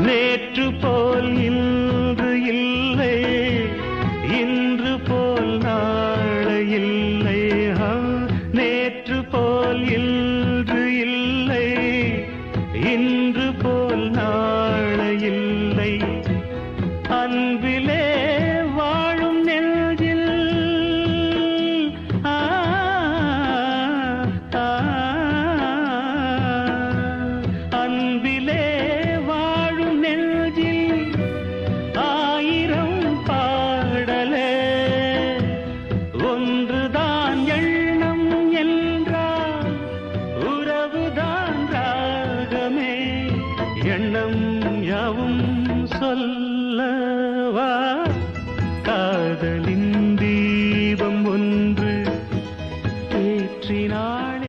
நேற்று போல் இன்று இல்லை, இன்று போல் நாளை இல்லை. நேற்று போல் இன்று இல்லை, இன்று போல் நாளை இல்லை. அன்பிலே வாழும் நெஞ்சில் அன்பிலே வாழும் நெஞ்சில் ஆயிரம் பாடலே. ஒன்றுதான் எண்ணம் என்றால் உறவுதான் ராகமே. எண்ணம் யாவும் சொல்ல